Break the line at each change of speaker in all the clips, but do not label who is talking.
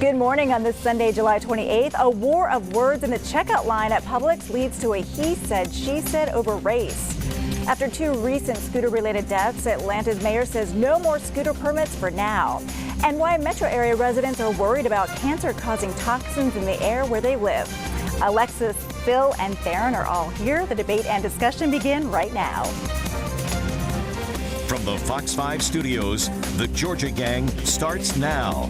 Good morning on this Sunday, July 28th. A war of words in the checkout line at Publix leads to a he said, she said over race. After two recent scooter-related deaths, Atlanta's mayor says no more scooter permits for now. And why metro area residents are worried about cancer-causing toxins in the air where they live. Alexis, Phil, and Theron are all here. The debate and discussion begin right now.
From the Fox 5 studios, the Georgia Gang starts now.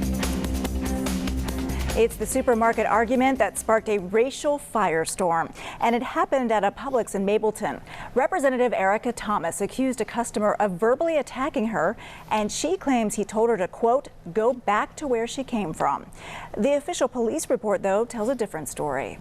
It's the supermarket argument that sparked a racial firestorm, and it happened at a Publix in Mableton. Representative Erika Thomas accused a customer of verbally attacking her, and she claims he told her to, quote, go back to where she came from. The official police report, though, tells a different story.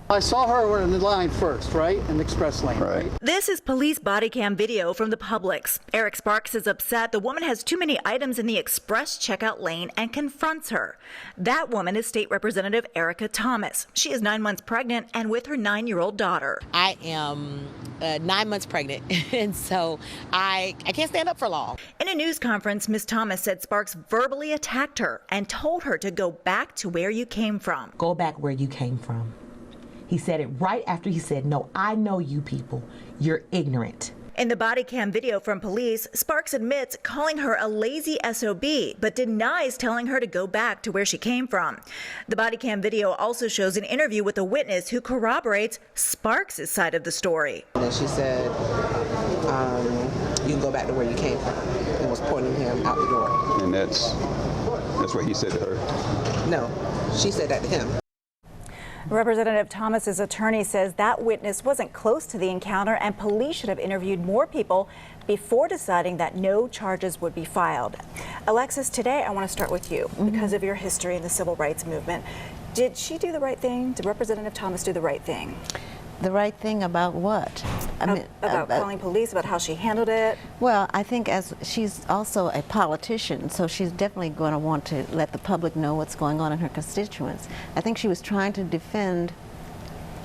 I saw her in the line first, right? In the express lane, right?
This is police body cam video from the Publix. Eric Sparks is upset the woman has too many items in the express checkout lane and confronts her. That woman is State Representative Erika Thomas. She is 9 months pregnant and with her 9-year-old daughter.
I am 9 months pregnant, and so I can't stand up for long.
In a news conference, Ms. Thomas said Sparks verbally attacked her and told her to go back to where you came from.
Go back where you came from. He said it right after he said, no, I know you people. You're ignorant.
In the body cam video from police, Sparks admits calling her a lazy SOB, but denies telling her to go back to where she came from. The body cam video also shows an interview with a witness who corroborates Sparks' side of the story.
And she said, you can go back to where you came from, and was pointing him out the door.
And that's what he said to her?
No, she said that to him.
Representative Thomas's attorney says that witness wasn't close to the encounter and police should have interviewed more people before deciding that no charges would be filed. Alexis, today I want to start with you because of your history in the civil rights movement. Did she do the right thing? Did Representative Thomas do the right thing?
The right thing about what?
About calling police, about how she handled it?
Well, I think as she's also a politician, so she's definitely going to want to let the public know what's going on in her constituents. I think she was trying to defend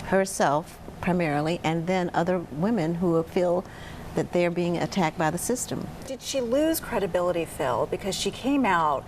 herself primarily, and then other women who feel that they're being attacked by the system.
Did she lose credibility, Phil? Because she came out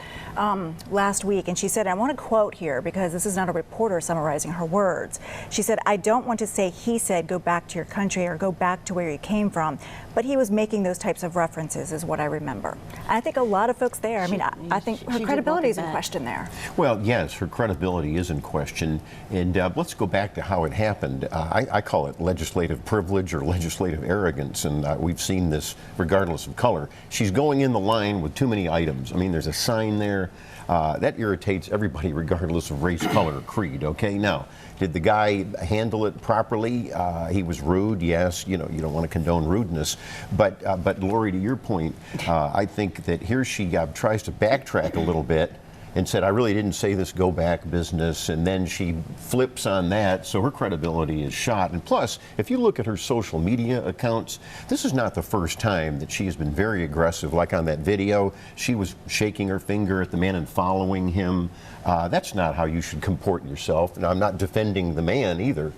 last week and she said, I want to quote here because this is not a reporter summarizing her words. She said, I don't want to say he said go back to your country or go back to where you came from, but he was making those types of references is what I remember. And I think a lot of folks there, I think her credibility is in question there.
Well, yes, her credibility is in question. And let's go back to how it happened. I call it legislative privilege or legislative arrogance. And we've seen this regardless of color. She's going in the line with too many items. I mean, there's a sign there. That irritates everybody regardless of race, color, or creed, okay? Now, did the guy handle it properly? He was rude, yes. You know, you don't want to condone rudeness. But Lori, to your point, I think that here she tries to backtrack a little bit and said, I really didn't say this go back business, and then she flips on that, so her credibility is shot. And plus, if you look at her social media accounts, this is not the first time that she has been very aggressive. Like on that video, she was shaking her finger at the man and following him. That's not how you should comport yourself. And I'm not defending the man either,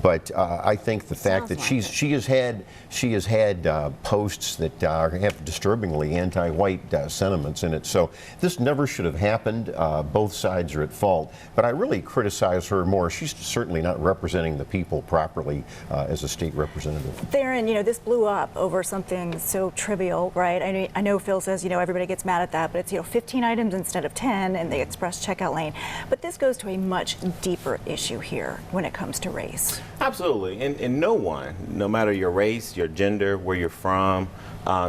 but I think the fact that she has had posts that have disturbingly anti-white sentiments in it. So this never should have happened. Both sides are at fault, but I really criticize her more. She's certainly not representing the people properly as a state representative.
Theron, this blew up over something so trivial, right? I know Phil says, everybody gets mad at that, but it's, 15 items instead of 10 in the express checkout lane. But this goes to a much deeper issue here when it comes to race.
Absolutely, and no one, no matter your race, your gender, where you're from,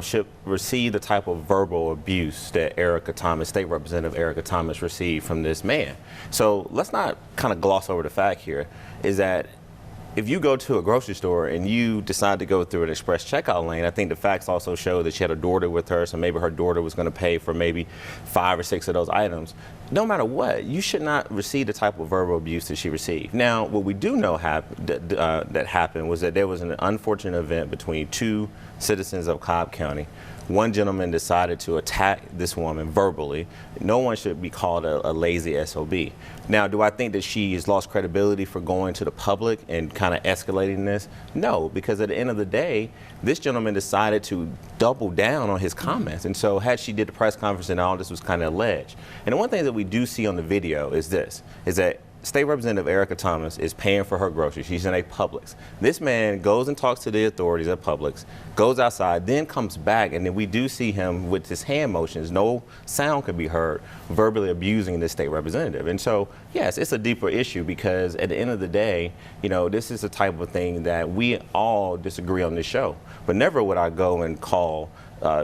should receive the type of verbal abuse that Erika Thomas, State Representative Erika Thomas, received from this man. So let's not kind of gloss over the fact here, is that if you go to a grocery store and you decide to go through an express checkout lane, I think the facts also show that she had a daughter with her, so maybe her daughter was going to pay for maybe 5 or 6 of those items. No matter what, you should not receive the type of verbal abuse that she received. Now, what we do know that happened was that there was an unfortunate event between two citizens of Cobb County one gentleman decided to attack this woman verbally. No one should be called a lazy SOB. Now, do I think that she has lost credibility for going to the public and kind of escalating this? No, because at the end of the day, this gentleman decided to double down on his comments. And so had she did the press conference and all this was kind of alleged. And the one thing that we do see on the video is this, is that State Representative Erika Thomas is paying for her groceries. She's in a Publix. This man goes and talks to the authorities at Publix, goes outside, then comes back, and then we do see him with his hand motions. No sound could be heard, verbally abusing this state representative. And so, yes, it's a deeper issue because at the end of the day, you know, this is the type of thing that we all disagree on this show. But never would I go and call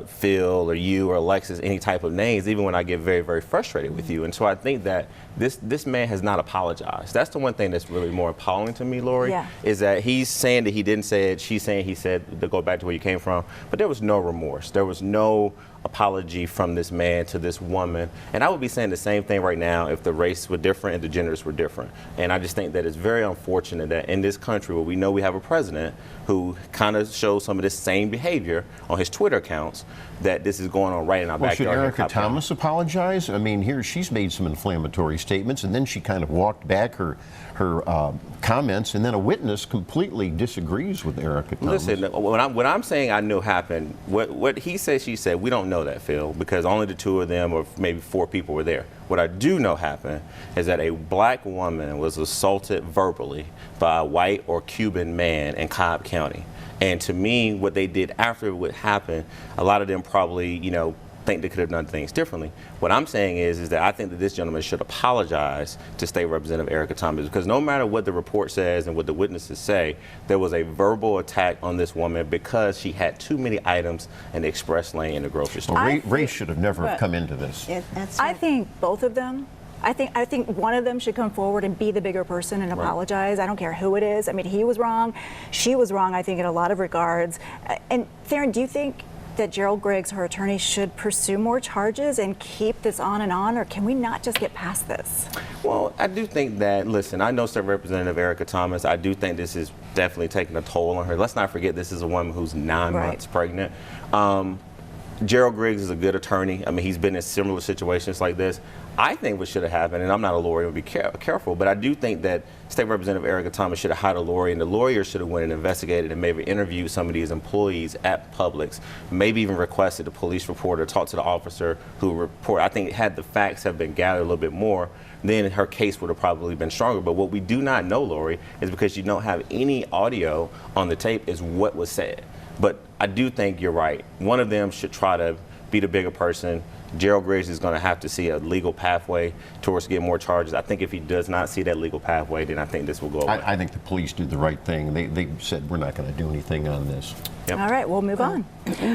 Phil or you or Alexis any type of names, even when I get very, very frustrated with you. And so I think that this man has not apologized. That's the one thing that's really more appalling to me, Lori, is that he's saying that he didn't say it, she's saying he said, to go back to where you came from, but there was no remorse. There was no apology from this man to this woman. And I would be saying the same thing right now if the race were different and the genders were different. And I just think that it's very unfortunate that in this country where we know we have a president who kind of shows some of this same behavior on his Twitter accounts, that this is going on right in our backyard.
Should Erika Thomas apologize? I mean, here she's made some inflammatory statements, and then she kind of walked back her comments, and then a witness completely disagrees with Erika Thomas.
Listen, what I'm saying I know happened, what he said, she said, we don't know that, Phil, because only the two of them or maybe 4 people were there. What I do know happened is that a black woman was assaulted verbally by a white or Cuban man in Cobb County. And to me, what they did after what happened, a lot of them probably, you know, think they could have done things differently. What I'm saying is that I think that this gentleman should apologize to State Representative Erika Thomas, because no matter what the report says and what the witnesses say, there was a verbal attack on this woman because she had too many items in the express lane in the grocery store.
Well, race should have never come into this.
I think both of them. I think one of them should come forward and be the bigger person and apologize. I don't care who it is. I mean, he was wrong. She was wrong, I think, in a lot of regards. And Theron, do you think that Gerald Griggs, her attorney, should pursue more charges and keep this on, or can we not just get past this?
Well, I do think that, listen, I know State Representative Erika Thomas. I do think this is definitely taking a toll on her. Let's not forget this is a woman who's 9 months pregnant. Gerald Griggs is a good attorney. I mean, he's been in similar situations like this. I think what should have happened, and I'm not a lawyer, be careful, but I do think that State Representative Erika Thomas should have hired a lawyer, and the lawyer should have went and investigated and maybe interviewed some of these employees at Publix, maybe even requested a police report or talked to the officer who reported. I think had the facts have been gathered a little bit more, then her case would have probably been stronger. But what we do not know, Lori, is because you don't have any audio on the tape, is what was said. But I do think you're right. One of them should try to be the bigger person. Gerald Griggs is going to have to see a legal pathway towards getting more charges. I think if he does not see that legal pathway, then I think this will go away.
I think the police do the right thing. They said we're not going to do anything on this.
Yep.
All right, we'll move on.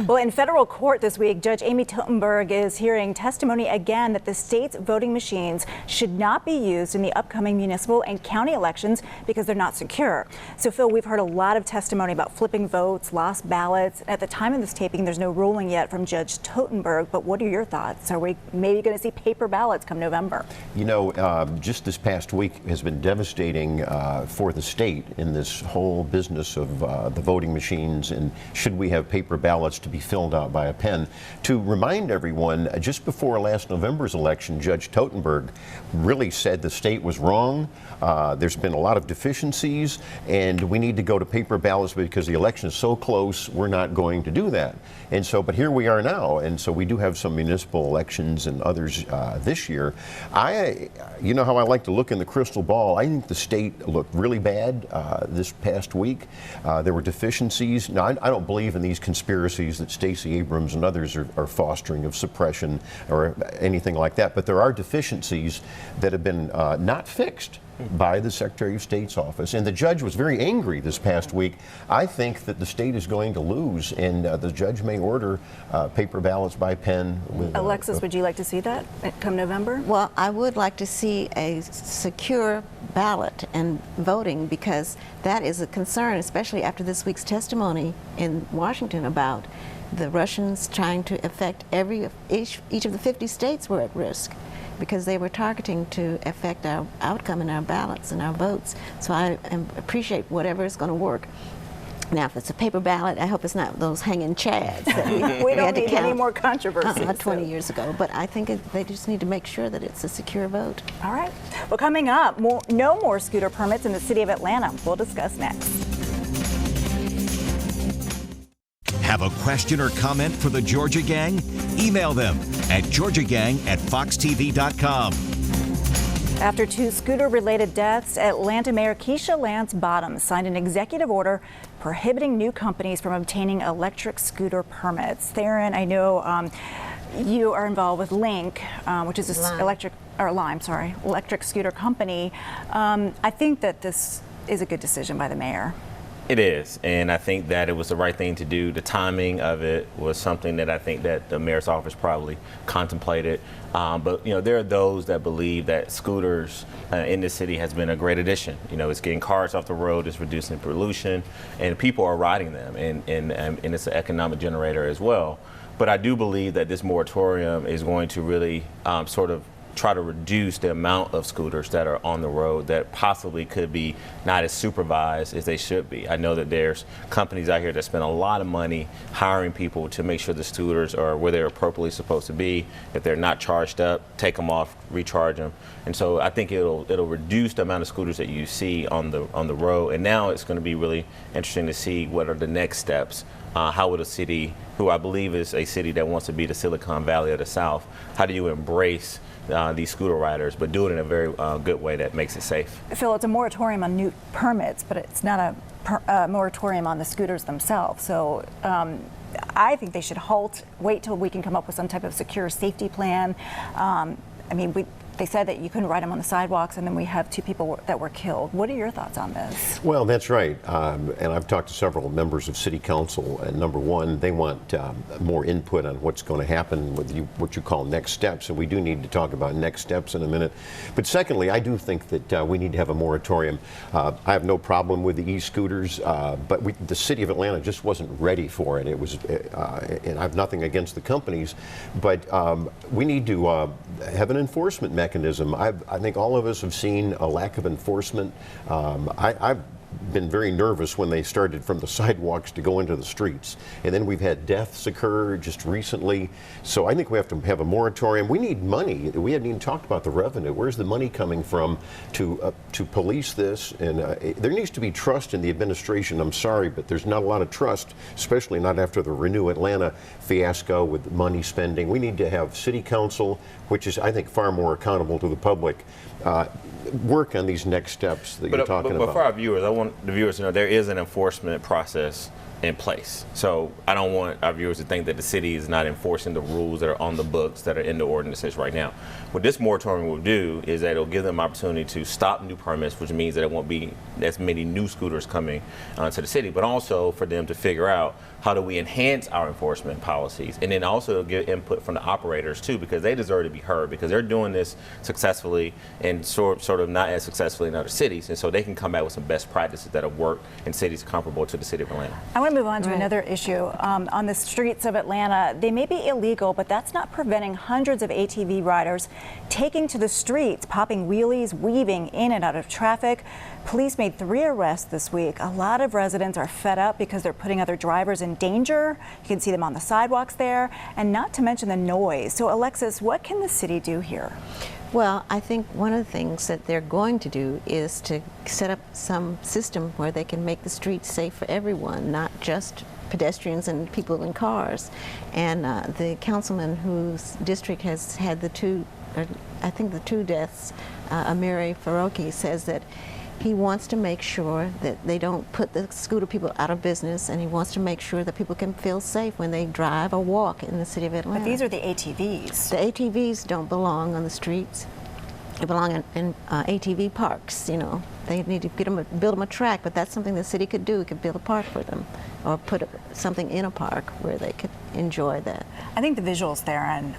Well, in federal court this week, Judge Amy Totenberg is hearing testimony again that the state's voting machines should not be used in the upcoming municipal and county elections because they're not secure. So, Phil, we've heard a lot of testimony about flipping votes, lost ballots. At the time of this taping, there's no ruling yet from Judge Totenberg, but what are your thoughts? Are we maybe going to see paper ballots come November?
You know, just this past week has been devastating for the state in this whole business of the voting machines, and should we have paper ballots to be filled out by a pen. To remind everyone, just before last November's election, Judge Totenberg really said the state was wrong. There's been a lot of deficiencies, and we need to go to paper ballots because the election is so close, we're not going to do that. And so, but here we are now, and so we do have some municipal elections and others this year. You know how I like to look in the crystal ball. I think the state looked really bad this past week. There were deficiencies. Now, I don't believe in these conspiracies that Stacey Abrams and others are fostering of suppression or anything like that, but there are deficiencies that have been not fixed by the Secretary of State's office. And the judge was very angry this past week. I think that the state is going to lose, and the judge may order paper ballots by pen.
Alexis, would you like to see that come November?
Well, I would like to see a secure ballot and voting, because that is a concern, especially after this week's testimony in Washington about the Russians trying to affect each of the 50 states were at risk, because they were targeting to affect our outcome in our ballots and our votes. So I appreciate whatever is going to work. Now, if it's a paper ballot, I hope it's not those hanging chads that
We don't
had to
need
count
any more controversy.
20 years ago. But I think they just need to make sure that it's a secure vote.
All right. Well, coming up, no more scooter permits in the city of Atlanta. We'll discuss next.
Have a question or comment for the Georgia Gang? Email them at georgiagang@foxtv.com.
After 2 scooter-related deaths, Atlanta Mayor Keisha Lance Bottoms signed an executive order prohibiting new companies from obtaining electric scooter permits. Theron, I know you are involved with Link, which is a electric scooter company. I think that this is a good decision by the mayor.
It is, and I think that it was the right thing to do. The timing of it was something that I think that the mayor's office probably contemplated. But there are those that believe that scooters in the city has been a great addition. It's getting cars off the road, it's reducing pollution, and people are riding them, and it's an economic generator as well. But I do believe that this moratorium is going to really sort of try to reduce the amount of scooters that are on the road that possibly could be not as supervised as they should be. I know that there's companies out here that spend a lot of money hiring people to make sure the scooters are where they're appropriately supposed to be. If they're not charged up, take them off, recharge them. And so I think it'll reduce the amount of scooters that you see on the road. And now it's going to be really interesting to see what are the next steps. How would a city, who I believe is a city that wants to be the Silicon Valley of the South, how do you embrace these scooter riders, but do it in a very good way that makes it safe?
Phil, it's a moratorium on new permits, but it's not a moratorium on the scooters themselves. So I think they should wait till we can come up with some type of secure safety plan. They said that you couldn't ride them on the sidewalks, and then we have 2 people that were killed. What are your thoughts on this?
Well, that's right. And I've talked to several members of City Council. And number one, they want more input on what's going to happen with what you call next steps. And we do need to talk about next steps in a minute. But secondly, I do think that we need to have a moratorium. I have no problem with the e-scooters, but the city of Atlanta just wasn't ready for it. It was, and I have nothing against the companies, but we need to have an enforcement mechanism. I think all of us have seen a lack of enforcement. I've been very nervous when they started from the sidewalks to go into the streets. And then we've had deaths occur just recently. So I think we have to have a moratorium. We need money. We hadn't even talked about the revenue. Where's the money coming from to police this? And there needs to be trust in the administration. I'm sorry, but there's not a lot of trust, especially not after the Renew Atlanta fiasco with money spending. We need to have City Council, which is, I think, far more accountable to the public, work on these next steps that you're talking about.
But for our viewers, I want the viewers to know there is an enforcement process in place. So I don't want our viewers to think that the city is not enforcing the rules that are on the books that are in the ordinances right now. What this moratorium will do is that it'll give them opportunity to stop new permits, which means that it won't be as many new scooters coming to the city, but also for them to figure out how do we enhance our enforcement policies, and then also get input from the operators too, because they deserve to be heard, because they're doing this successfully and sort of not as successfully in other cities, and so they can come back with some best practices that'll work in cities comparable to the city of Atlanta.
I want to move on to another issue. On the streets of Atlanta, they may be illegal, but that's not preventing hundreds of ATV riders taking to the streets, popping wheelies, weaving in and out of traffic. Police made 3 arrests this week. A lot of residents are fed up because they're putting other drivers in danger. You can see them on the sidewalks there, and not to mention the noise. So Alexis, what can the city do here?
Well, I think one of the things that they're going to do is to set up some system where they can make the streets safe for everyone, not just pedestrians and people in cars. And the councilman whose district has had the 2 deaths, Amiri Faroki, says that he wants to make sure that they don't put the scooter people out of business, and he wants to make sure that people can feel safe when they drive or walk in the city of Atlanta.
But these are the ATVs.
The ATVs don't belong on the streets. They belong in ATV parks. They need to build them a track, but that's something the city could do. We could build a park for them, or put something in a park where they could enjoy that.
I think the visuals there, and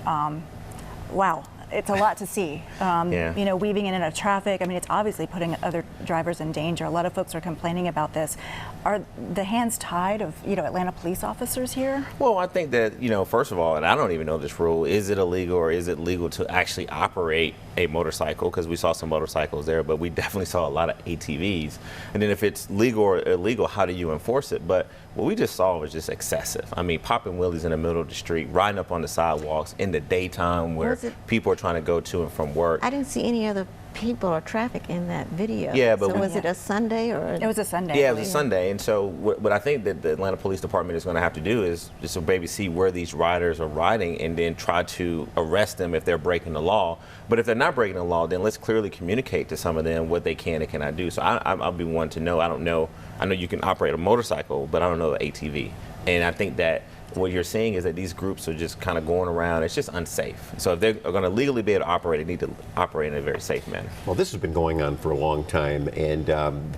wow. it's a lot to see. You know, weaving in and out of traffic. I mean, it's obviously putting other drivers in danger. A lot of folks are complaining about this. Are the hands tied of, you know, Atlanta police officers here?
Well, I think that, you know, first of all, and I don't even know this rule, is it illegal or is it legal to actually operate a motorcycle? Because we saw some motorcycles there, but we definitely saw a lot of ATVs. And then if it's legal or illegal, how do you enforce it? But what we just saw was just excessive. I mean, popping wheelies in the middle of the street, riding up on the sidewalks in the daytime where people are trying to go to and from work.
I didn't see any other people or traffic in that video.
Yeah, but
so was it a Sunday or?
It was a Sunday.
Yeah, it was a Sunday. And so what I think that the Atlanta Police Department is going to have to do is just to maybe see where these riders are riding and then try to arrest them if they're breaking the law. But if they're not breaking the law, then let's clearly communicate to some of them what they can and cannot do. So I'll be one to know. I don't know. I know you can operate a motorcycle, but I don't know the ATV. And I think that what you're seeing is that these groups are just kind of going around. It's just unsafe. So if they're going to legally be able to operate, they need to operate in a very safe manner.
Well, this has been going on for a long time, and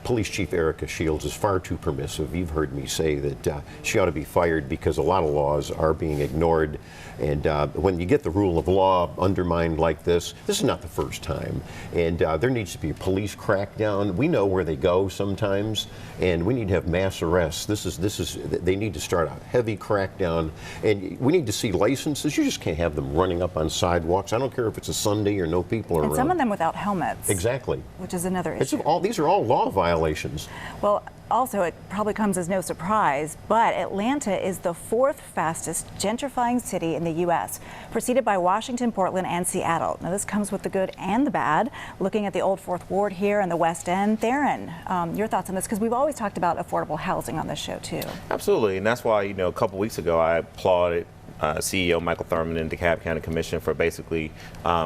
Police Chief Erika Shields is far too permissive. You've heard me say that she ought to be fired because a lot of laws are being ignored. And when you get the rule of law undermined like this is not the first time. And there needs to be a police crackdown. We know where they go sometimes, and we need to have mass arrests. They need to start a heavy crackdown, and we need to see licenses. You just can't have them running up on sidewalks. I don't care if it's a Sunday or no people are around.
And some of them without helmets.
Exactly.
Which is another issue.
These are all law violations.
Well, also, it probably comes as no surprise, but Atlanta is the 4th fastest gentrifying city in the U.S., preceded by Washington, Portland, and Seattle. Now, this comes with the good and the bad. Looking at the old 4th Ward here in the West End, Theron, your thoughts on this? Because we've always talked about affordable housing on this show, too. Absolutely,
and that's why, you know, a couple weeks ago, I applauded CEO Michael Thurman and DeKalb County Commission for basically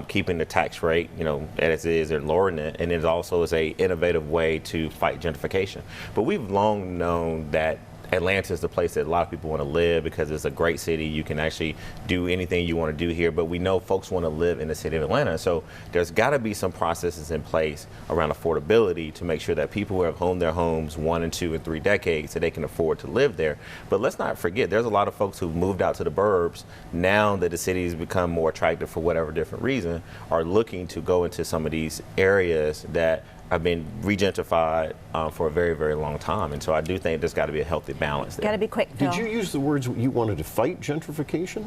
keeping the tax rate, you know, as it is, and lowering it. And it also is a innovative way to fight gentrification. But we've long known that Atlanta is the place that a lot of people want to live because it's a great city. You can actually do anything you want to do here, but we know folks want to live in the city of Atlanta. So there's got to be some processes in place around affordability to make sure that people who have owned their homes 1 and 2 and 3 decades so they can afford to live there. But let's not forget, there's a lot of folks who've moved out to the burbs now that the city has become more attractive for whatever different reason, are looking to go into some of these areas that have been regentrified for a very, very long time. And so I do think there's got to be a healthy balance there.
Got to be quick, Phil.
Did you use the words you wanted to fight gentrification?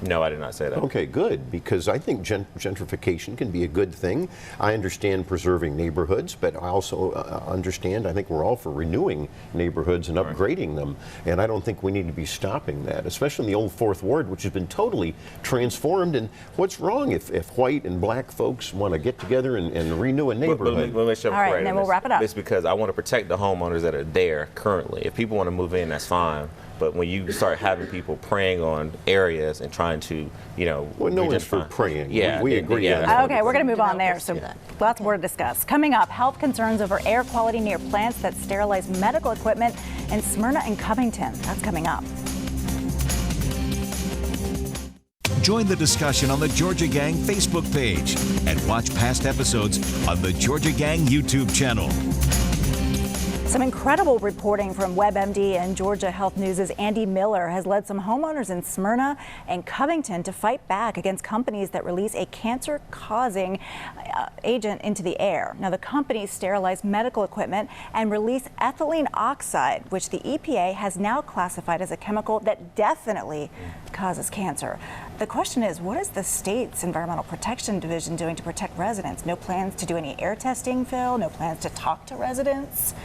No, I did not say that.
Okay, good, because I think gentrification can be a good thing. I understand preserving neighborhoods, but I also understand, I think we're all for renewing neighborhoods and upgrading them, and I don't think we need to be stopping that, especially in the old 4th Ward, which has been totally transformed. And what's wrong if white and black folks want to get together and renew a neighborhood?
Let me make sure I'm
all right,
correct
and then we'll wrap it up.
It's because I want to protect the homeowners that are there currently. If people want to move in, that's fine. But when you start having people preying on areas and trying to, you know,
well, no one's for preying.
Yeah,
we agree.
Yeah.
Okay, we're going to move on there. So lots more to discuss. Coming up, health concerns over air quality near plants that sterilize medical equipment in Smyrna and Covington. That's coming up.
Join the discussion on the Georgia Gang Facebook page and watch past episodes on the Georgia Gang YouTube channel.
Some incredible reporting from WebMD and Georgia Health News' Andy Miller has led some homeowners in Smyrna and Covington to fight back against companies that release a cancer-causing agent into the air. Now, the companies sterilize medical equipment and release ethylene oxide, which the EPA has now classified as a chemical that definitely causes cancer. The question is, what is the state's Environmental Protection Division doing to protect residents? No plans to do any air testing, Phil? No plans to talk to residents?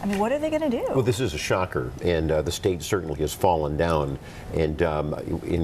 I mean, what are they going to do?
Well, this is a shocker, and the state certainly has fallen down, and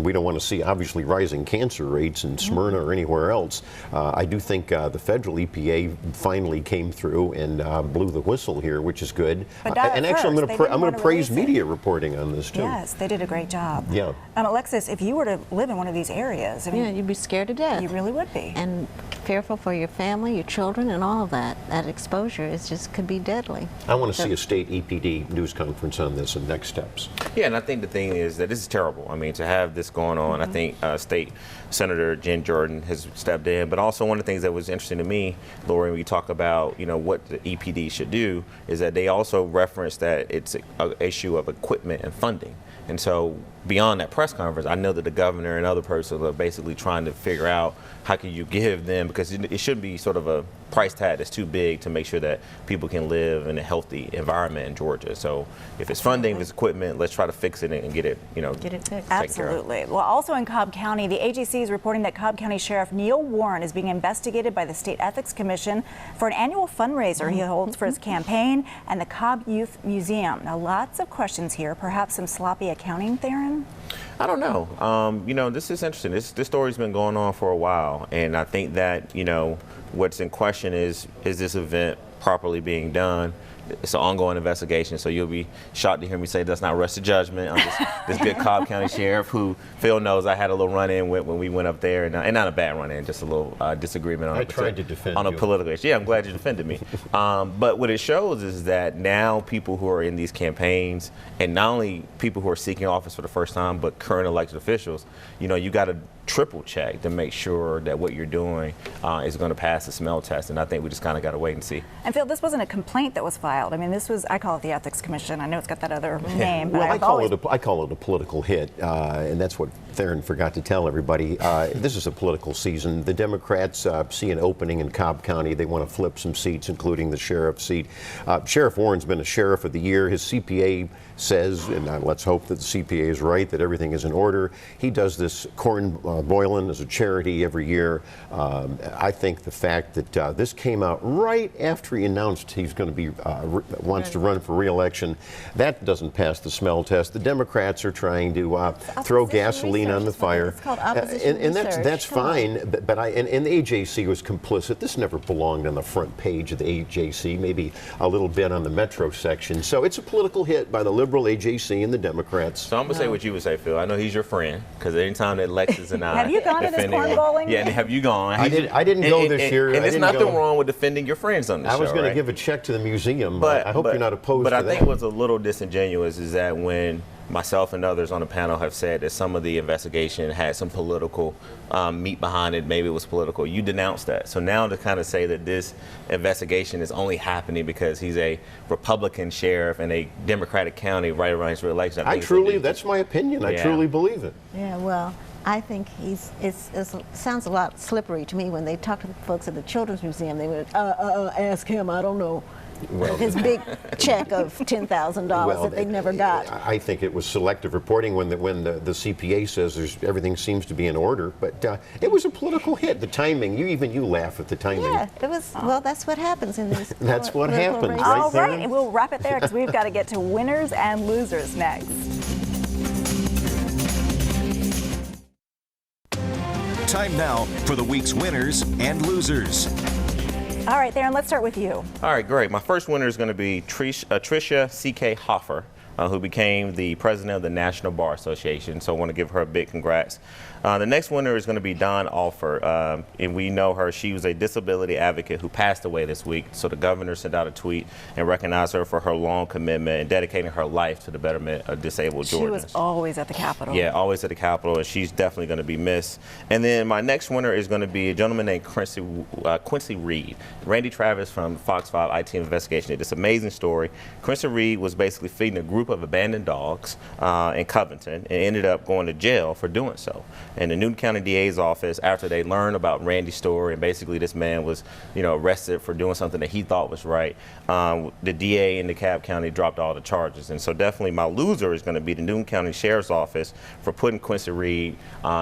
we don't want to see, obviously, rising cancer rates in Smyrna or anywhere else. I do think the federal EPA finally came through and blew the whistle here, which is good.
But
and actually, I'm going to praise media reporting on this, too.
Yes, they did a great job.
Yeah.
Alexis, if you were to live in one of these areas, I mean,
yeah, you'd be scared to death.
You really would be.
And fearful for your family, your children, and all of that. That exposure could be deadly.
I want to see a state EPD news conference on this and next steps.
Yeah, and I think the thing is that this is terrible. I mean, to have this going on, I think State Senator Jen Jordan has stepped in. But also one of the things that was interesting to me, Lori, when you talk about, you know, what the EPD should do, is that they also reference that it's an issue of equipment and funding. And so beyond that press conference, I know that the governor and other persons are basically trying to figure out how can you give them, because it should be sort of a price tag that's too big to make sure that people can live in a healthy environment in Georgia. So if it's funding, if it's equipment, let's try to fix it and get it,
get it fixed.
Absolutely. Well, also in Cobb County, the AGC is reporting that Cobb County Sheriff Neil Warren is being investigated by the State Ethics Commission for an annual fundraiser he holds for his campaign and the Cobb Youth Museum. Now, lots of questions here. Perhaps some sloppy accounting, Theron?
I don't know. This is interesting. This story's been going on for a while, and I think that, what's in question is this event properly being done? It's an ongoing investigation, so you'll be shocked to hear me say that's not rush to judgment. I'm this good Cobb County sheriff who Phil knows I had a little run-in with when we went up there, and not a bad run-in, just a little disagreement on a political issue. Yeah, I'm glad you defended me. But what it shows is that now people who are in these campaigns, and not only people who are seeking office for the first time, but current elected officials, you got to triple check to make sure that what you're doing is going to pass the smell test, and I think we just kind of got to wait and see.
And Phil, this wasn't a complaint that was filed. I mean, this was, I call it the Ethics Commission. I know it's got that other name, but
well, I call it a political hit, and that's what Theron forgot to tell everybody. This is a political season. The Democrats see an opening in Cobb County. They want to flip some seats, including the sheriff's seat. Sheriff Warren's been a sheriff of the year. His CPA says, and let's hope that the CPA is right, that everything is in order. He does this corn boiling as a charity every year. I think the fact that this came out right after he announced he's going to be wants to run for re-election, that doesn't pass the smell test. The Democrats are trying to throw gasoline on the fire.
It's called opposition
and that's fine. But and the AJC was complicit. This never belonged on the front page of the AJC. Maybe a little bit on the Metro section. So it's a political hit by the liberal AJC and the Democrats.
So I'm going to say what you would say, Phil. I know he's your friend, because anytime that Lexus and I
have you gone to this corn bowling?
Yeah, and have you gone?
I didn't go this year.
And there's nothing wrong with defending your friends on the show.
I was going to give a check to the museum, but I hope you're not opposed to that.
But I think what's a little disingenuous is that when myself and others on the panel have said that some of the investigation had some political meat behind it, maybe it was political, you denounced that. So now to kind of say that this investigation is only happening because he's a Republican sheriff in a Democratic county right around his re-election.
That's my opinion. I truly believe it.
Yeah, well, I think it sounds a lot slippery to me when they talk to the folks at the Children's Museum. They would ask him, I don't know. Well, his big check of $10,000 that they never got.
I think it was selective reporting when the CPA says everything seems to be in order, but it was a political hit. The timing, you laugh at the timing.
Yeah, it was. Well, that's what happens in these.
That's what happens, right?
All right, and we'll wrap it there because we've got to get to winners and losers next.
Time now for the week's winners and losers.
All right, Theron, let's start with you.
All right, great. My first winner is going to be Tricia C.K. Hoffer, who became the president of the National Bar Association. So I want to give her a big congrats. The next winner is going to be Dawn Alford, and we know her. She was a disability advocate who passed away this week. So the governor sent out a tweet and recognized her for her long commitment and dedicating her life to the betterment of disabled Georgians.
She was always at the Capitol.
Yeah, always at the Capitol, and she's definitely going to be missed. And then my next winner is going to be a gentleman named Quincy Reed. Randy Travis from Fox 5 IT Investigation did this amazing story. Quincy Reed was basically feeding a group of abandoned dogs in Covington and ended up going to jail for doing so. And the Newton County DA's office, after they learned about Randy's story, and basically this man was, arrested for doing something that he thought was right, the DA in DeKalb County dropped all the charges. And so definitely my loser is going to be the Newton County Sheriff's Office for putting Quincy Reed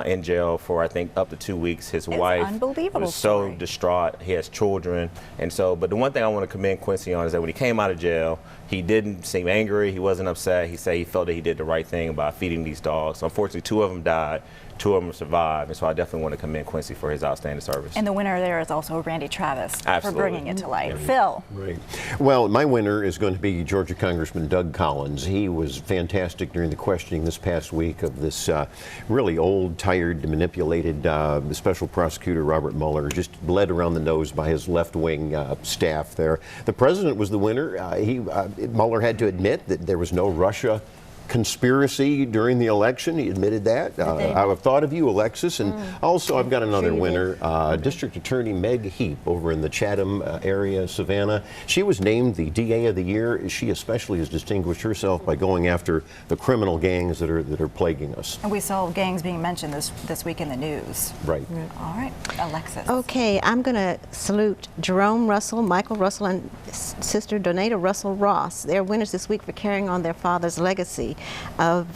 in jail for, I think, up to 2 weeks. His wife was so distraught. He has children. And so, but the one thing I want to commend Quincy on is that when he came out of jail, he didn't seem angry. He wasn't upset. He said he felt that he did the right thing by feeding these dogs. Unfortunately, 2 of them died. 2 of them survived, and so I definitely want to commend Quincy for his outstanding service.
And the winner there is also Randy Travis for bringing it to light.
Yeah.
Phil.
Right. Well, my winner is going to be Georgia Congressman Doug Collins. He was fantastic during the questioning this past week of this really old, tired, manipulated special prosecutor Robert Mueller, just bled around the nose by his left-wing staff there. The president was the winner. Mueller had to admit that there was no Russia conspiracy during the election. He admitted that. I've thought of you, Alexis. And also, I've got another winner, District Attorney Meg Heap over in the Chatham area, Savannah. She was named the DA of the Year. She especially has distinguished herself by going after the criminal gangs that are plaguing us.
And we saw gangs being mentioned this week in the news.
Right.
All right, Alexis.
Okay, I'm going to salute Jerome Russell, Michael Russell, and Sister Donata Russell Ross. They're winners this week for carrying on their father's legacy of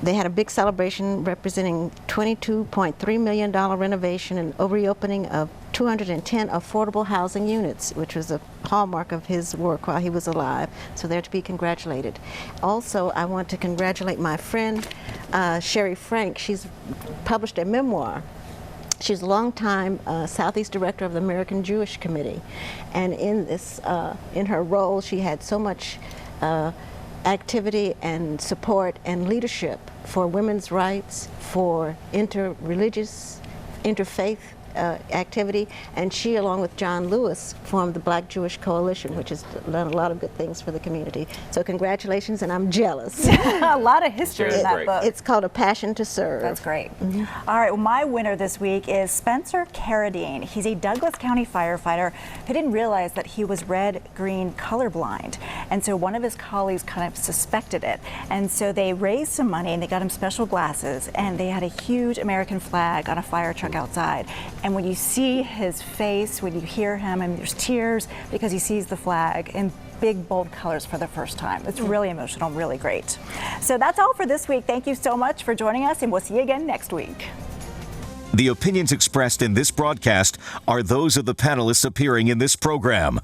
they had a big celebration representing $22.3 million renovation and reopening of 210 affordable housing units, which was a hallmark of his work while he was alive. So they're to be congratulated. Also, I want to congratulate my friend Sherry Frank. She's published a memoir. She's a longtime Southeast Director of the American Jewish Committee, and in this, in her role, she had so much activity and support and leadership for women's rights, for interreligious, interfaith activity, and she, along with John Lewis, formed the Black Jewish Coalition, which has done a lot of good things for the community. So congratulations, and I'm jealous.
A lot of history in that book.
It's called A Passion to Serve.
That's great. All right, well, my winner this week is Spencer Carradine. He's a Douglas County firefighter who didn't realize that he was red-green colorblind. And so one of his colleagues kind of suspected it. And so they raised some money and they got him special glasses, and they had a huge American flag on a fire truck outside. And when you see his face, when you hear him, and there's tears because he sees the flag in big, bold colors for the first time. It's really emotional, really great. So that's all for this week. Thank you so much for joining us, and we'll see you again next week.
The opinions expressed in this broadcast are those of the panelists appearing in this program.